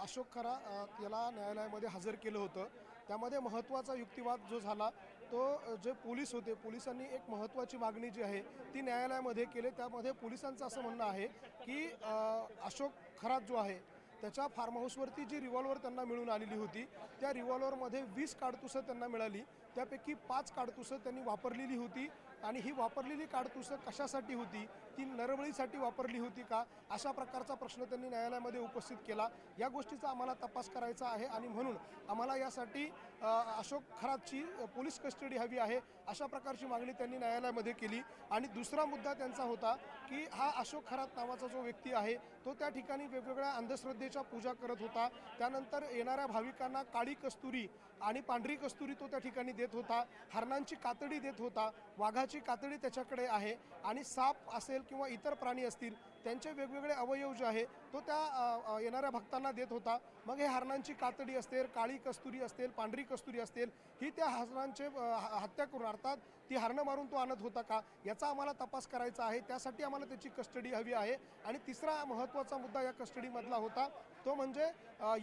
अशोक खरा याला न्यायालयामध्ये हजर केलं होतं। त्यामध्ये महत्त्वाचा युक्तिवाद जो झाला तो जे पोलीस होते, पोलिसांनी एक महत्त्वाची मागणी जी आहे ती न्यायालयामध्ये केली। त्यामध्ये पोलिसांचं असं म्हणणं आहे की अशोक खरात जो आहे त्याच्या फार्म हाऊसवरती जी रिव्हॉल्वर त्यांना मिळून आलेली होती त्या रिव्हॉल्वरमध्ये 20 काडतुसं त्यांना मिळाली। त्यापैकी 5 काडतुसं त्यांनी वापरलेली होती आणि ही वापरलेली काडतुसं कशासाठी होती, ती नरबळीसाठी वापरली होती का, अशा प्रकारचा प्रश्न त्यांनी न्यायालयामध्ये उपस्थित केला। या गोष्टीचा आम्हाला तपास करायचा आहे आणि म्हणून आम्हाला यासाठी अशोक खरातची पोलीस कस्टडी हवी आहे, अशा प्रकारची मागणी त्यांनी न्यायालयामध्ये केली। आणि दुसरा मुद्दा त्यांचा होता की हा अशोक खरात नावाचा जो व्यक्ती आहे तो त्या ठिकाणी वेगवेगळ्या अंधश्रद्धेच्या पूजा करत होता। त्यानंतर येणाऱ्या भाविकांना काळी कस्तुरी आणि पांढरी कस्तुरी तो त्या ठिकाणी देत होता, हरणांची कातडी देत होता, वाघाची कातडी त्याच्याकडे आहे आणि साप असेल किंवा इतर प्राणी असतील त्यांचे वेगवेगळे अवयव जे आहे तो त्या येणाऱ्या भक्तांना देत होता। मग हे हरणांची कातडी असतील, काळी कस्तुरी असतील, पांढरी कस्तुरी असतील, ही त्या हरणांचे हत्या करून अर्थात ती हरणं मारून तो आणत होता का, याचा आम्हाला तपास करायचा आहे। त्यासाठी आम्हाला त्याची कस्टडी हवी आहे। आणि तिसरा महत्त्वाचा मुद्दा या कस्टडीमधला होता तो म्हणजे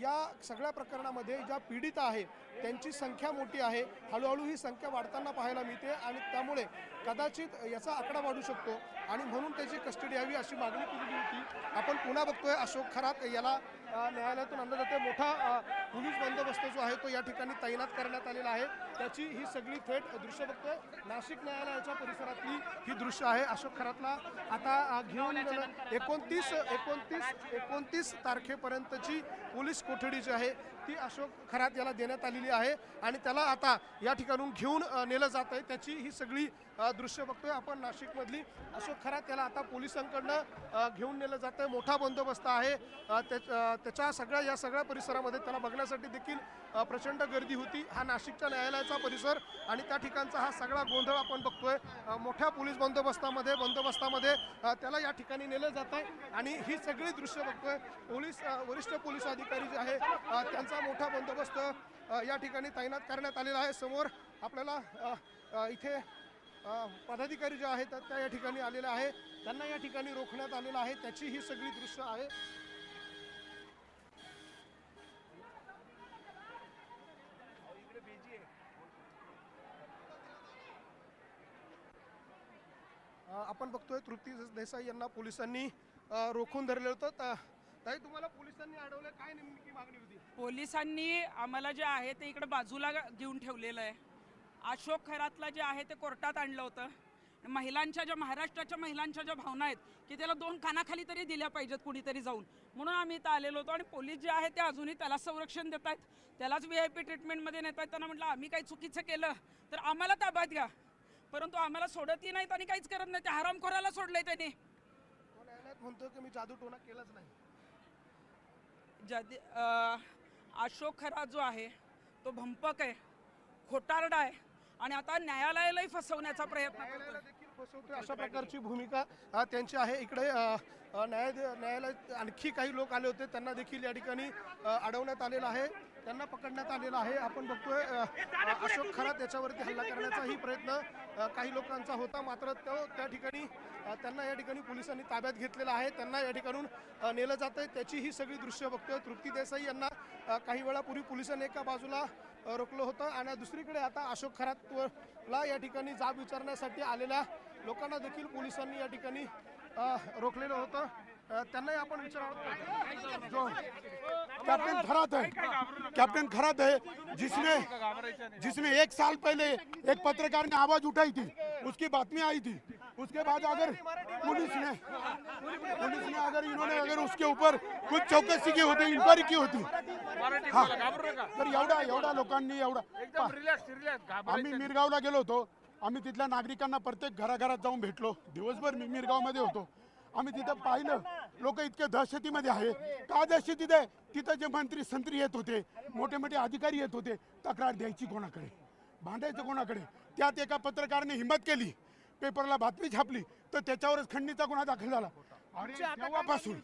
या सगळ्या प्रकरणामध्ये ज्या पीडित आहे त्यांची संख्या मोठी आहे, हळूहळू ही संख्या वाढताना पाहायला मिळते आणि त्यामुळे कदाचित याचा आकडा वाढू शकतो आणि म्हणून त्याची कस्टडी हवी अशी मागणी केलेली होती। आपण पुन्हा बघतोय अशोक खरात याला न्यायालयातून आणलं जाते। मोठा पोलीस बंदोबस्त जो आहे तो या ठिकाणी तैनात करण्यात आलेला आहे। त्याची ही सगळी थेट दृश्य बघतोय नाशिक न्यायालयाच्या परिसरातली ही दृश्य आहे। अशोक खरातला आता घेऊन 29 तारखेपर्यंतची पोलीस कोठडी जी आहे ती अशोक खरात याला देण्यात आलेली आहे आणि त्याला आता या ठिकाणून घेऊन नेलं जात आहे। त्याची ही सगळी दृश्य बघतोय आपण नाशिकमधली। अशोक खरात याला आता पोलिसांकडनं घेऊन नेलं जात आहे, मोठा बंदोबस्त आहे। त्याच्या या सगळ्या परिसरामध्ये त्याला बघण्यासाठी देखील प्रचंड गर्दी होती। हा नाशिकच्या न्यायालयाचा परिसर आणि त्या ठिकाणचा हा सगळा गोंधळ आपण बघतोय। मोठ्या पोलीस बंदोबस्तामध्ये त्याला या ठिकाणी नेलं जात आहे आणि ही सगळी दृश्य बघतोय। वरिष्ठ पोलीस अधिकारी जे आहे त्यांचा मोठा बंदोबस्त या ठिकाणी तैनात करण्यात आलेला आहे। समोर आपल्याला इथे पदाधिकारी जे आहेत त्या या ठिकाणी आलेले आहे, त्यांना या ठिकाणी रोखण्यात आलेलं आहे। त्याची ही सगळी दृश्य आहे। आपण बघतोय तृप्ती देसाई यांना पोलिसांनी रोखून धरले होतं। ताई, तुम्हाला पोलिसांनी अडवलं, काय नेमकी मागणी होती? पोलिसांनी आम्हाला जे आहे ते इकडे बाजूला घेऊन ठेवलेलं आहे। अशोक खरातला जे आहे ते कोर्टात आणलं होतं। महिलांच्या ज्या महाराष्ट्राच्या महिलांच्या ज्या भावना आहेत की त्याला 2 कानाखाली तरी दिल्या पाहिजेत कुणीतरी जाऊन, म्हणून आम्ही इथं आलेलो होतो। आणि पोलीस जे आहे ते अजूनही त्याला संरक्षण देत आहेत, त्यालाच VIP ट्रीटमेंटमध्ये नेत आहेत। त्यांना म्हटलं आम्ही काही चुकीचं केलं तर आम्हाला ताब्यात घ्या, परंतु आम्हाला सोडतही नाहीत आणि काहीच करत नाही। त्या हरामखोराला सोडलंय त्यांनी। न्यायालयात म्हणतो की मी जादूटोणा केलाच नाही। अशोक खरात जो आहे तो भंपक आहे, खोटारडा आहे आणि आता न्यायालयालाही फसवण्याचा प्रयत्न करतोय। अशा प्रकारची भूमिका त्यांची आहे। इकडे न्यायालयात आणखी काही लोक आले होते, त्यांना देखील या ठिकाणी अडवण्यात आलेलं आहे, त्यांना पकडण्यात आलेलं आहे। आपण बघतोय अशोक खरात याच्यावरती हल्ला करण्याचाही प्रयत्न काही लोकांचा होता, मात्र त्या ठिकाणी त्यांना या ठिकाणी पोलिसांनी ताब्यात घेतलेलं आहे, त्यांना या ठिकाणून नेलं जात आहे। त्याची ही सगळी दृश्य बघतोय। तृप्ती देसाई यांना काही वेळापूर्वी पोलिसांनी एका बाजूला रोखलं होतं आणि दुसरीकडे आता अशोक खरातला या ठिकाणी जाब विचारण्यासाठी आलेल्या लोकांना देखील पोलिसांनी या ठिकाणी रोखलेलं होतं। त्यांनाही आपण विचारणार जो कैप्टन खरात है जिसने 1 साल पहले एक पत्रकार ने आवाज उठाई थी, उसकी बातमी आई थी। उसके बाद अगर पुलिस ने अगर उसके ऊपर कुछ चौकसी की होती, इंक्वायरी की होती, हाँ, तर एवढा लोकांनी आम्ही मिरगावला गेलो होतो। आम्ही तिथल्या नागरिकांना प्रत्येक घराघरात जाऊन भेटलो। दिवसभर मी मिरगावमध्ये होतो। आम्ही तिथं पाहिलं लोक इतके दहशतीमध्ये आहे। का दहशतीत आहे? तिथं जे मंत्री संत्री येत होते, मोठे मोठे अधिकारी येत होते, तक्रार द्यायची कोणाकडे, भांडायचं कोणाकडे? त्यात एका पत्रकाराने हिंमत केली, पेपरला बातमी छापली, तर त्याच्यावरच खंडणीचा गुन्हा दाखल झाला। आणि तेव्हापासून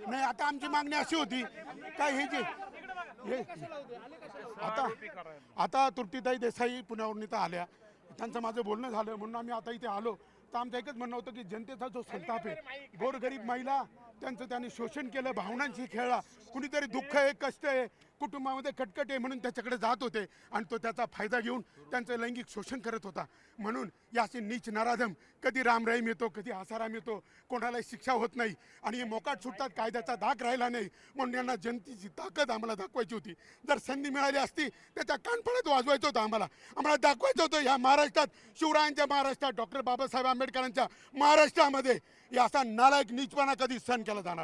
नाही, आता आमची मागणी अशी होती का हे जे आता तृप्तीताई देसाई पुण्यावरून इथं आल्या, त्यांचं माझं बोलणं झालं म्हणून आम्ही आता इथे आलो। तर आमचं एकच म्हणणं होतं की जनतेचा जो संताप आहे, गोरगरीब महिला त्यांचं त्यांनी शोषण केलं, भावनांशी खेळला. कुणीतरी दुःख आहे, कष्ट आहे, कुटुंबामध्ये कटकट आहे म्हणून त्याच्याकडे जात होते आणि तो त्याचा फायदा घेऊन त्यांचं लैंगिक शोषण करत होता. म्हणून याची नीच नराधम कधी रामराहीम येतो, कधी आसाराम येतो, कोणालाही शिक्षा होत नाही आणि हे मोकाट सुटतात, कायद्याचा धाक राहिला नाही. म्हणून यांना जनतेची ताकद आम्हाला दाखवायची होती. जर संधी मिळाली असती त्याच्या कानफळात वाजवायचं होतं. आम्हाला दाखवायचं होतं या महाराष्ट्रात, शिवरायांच्या महाराष्ट्रात, डॉक्टर बाबासाहेब आंबेडकरांच्या महाराष्ट्रामध्ये या असा नालायक नीचपणा कधी सहन केला जाणार.